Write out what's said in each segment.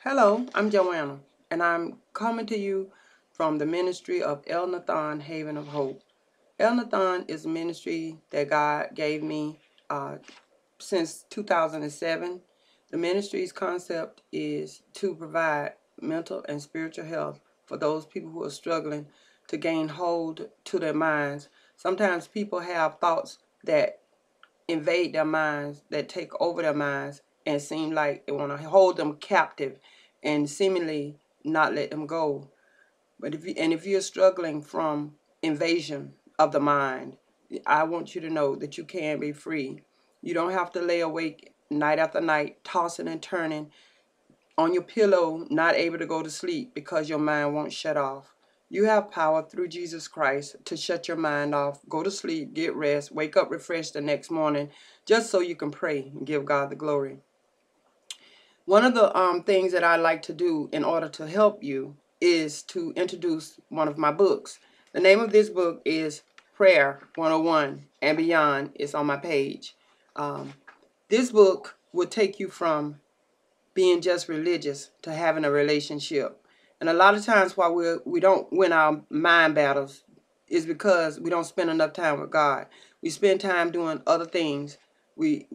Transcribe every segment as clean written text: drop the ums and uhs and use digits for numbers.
Hello, I'm Joanna, and I'm coming to you from the ministry of El Nathan, Haven of Hope. El Nathan is a ministry that God gave me since 2007. The ministry's concept is to provide mental and spiritual health for those people who are struggling to gain hold to their minds. Sometimes people have thoughts that invade their minds, that take over their minds, and seem like they want to hold them captive and seemingly not let them go. But if you're struggling from invasion of the mind, I want you to know that you can be free. You don't have to lay awake night after night, tossing and turning on your pillow, not able to go to sleep because your mind won't shut off. You have power through Jesus Christ to shut your mind off, go to sleep, get rest, wake up refreshed the next morning, just so you can pray and give God the glory. One of the things that I like to do in order to help you is to introduce one of my books. The name of this book is Prayer 101 and Beyond. It's on my page. This book will take you from being just religious to having a relationship. And a lot of times why we don't win our mind battles is because we don't spend enough time with God. We spend time doing other things. We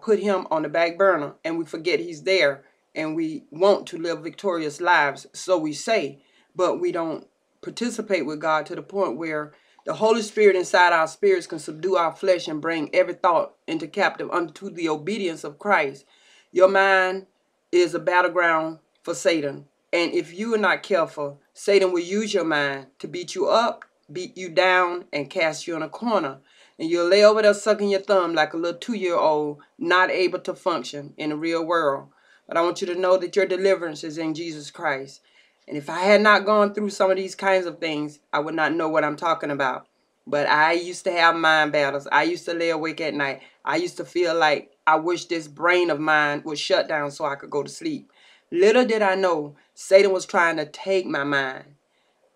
put him on the back burner and we forget he's there, and we want to live victorious lives, so we say, but we don't participate with God to the point where the Holy Spirit inside our spirits can subdue our flesh and bring every thought into captive unto the obedience of Christ. Your mind is a battleground for Satan. And if you are not careful, Satan will use your mind to beat you up, beat you down, and cast you in a corner. And you'll lay over there sucking your thumb like a little 2-year-old, not able to function in the real world. But I want you to know that your deliverance is in Jesus Christ. And if I had not gone through some of these kinds of things, I would not know what I'm talking about. But I used to have mind battles. I used to lay awake at night. I used to feel like I wish this brain of mine would shut down so I could go to sleep. Little did I know Satan was trying to take my mind.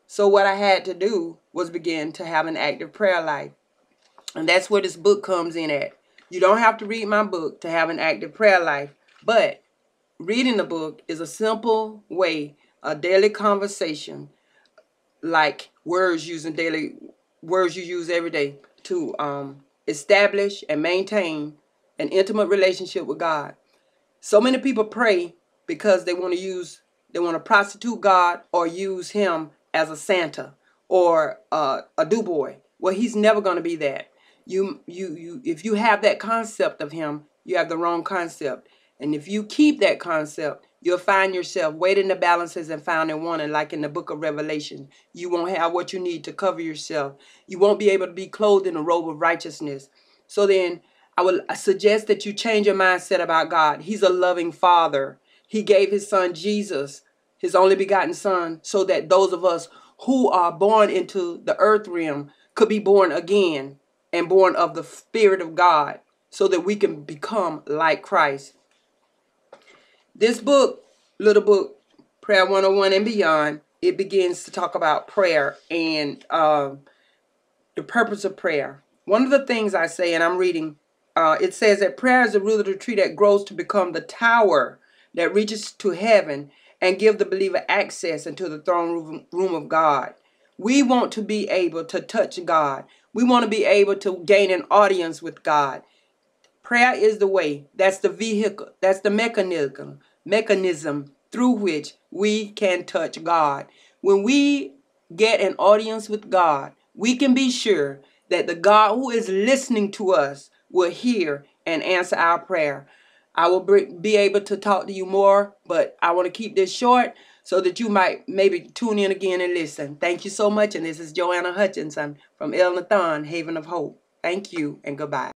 So what I had to do was begin to have an active prayer life. And that's where this book comes in at. You don't have to read my book to have an active prayer life. But reading the book is a simple way, a daily conversation, like words you use every day to establish and maintain an intimate relationship with God. So many people pray because they want to prostitute God or use him as a Santa or a do-boy. Well, he's never going to be that. If you have that concept of him, you have the wrong concept. And if you keep that concept, you'll find yourself weighting the balances and found in one. And like in the book of Revelation, you won't have what you need to cover yourself. You won't be able to be clothed in a robe of righteousness. So then I would suggest that you change your mindset about God. He's a loving Father. He gave his son Jesus, his only begotten son, so that those of us who are born into the earth realm could be born again and born of the Spirit of God, so that we can become like Christ. This book, little book, Prayer 101 and Beyond, it begins to talk about prayer and the purpose of prayer. One of the things I say, and I'm reading, it says that prayer is the root of the tree that grows to become the tower that reaches to heaven and give the believer access into the throne room of God. We want to be able to touch God. We want to be able to gain an audience with God. Prayer is the way. That's the vehicle. That's the mechanism through which we can touch God. When we get an audience with God, we can be sure that the God who is listening to us will hear and answer our prayer. I will be able to talk to you more, but I want to keep this short so that you might maybe tune in again and listen. Thank you so much. And this is Joanna Hutchinson from El Nathan, Haven of Hope. Thank you and goodbye.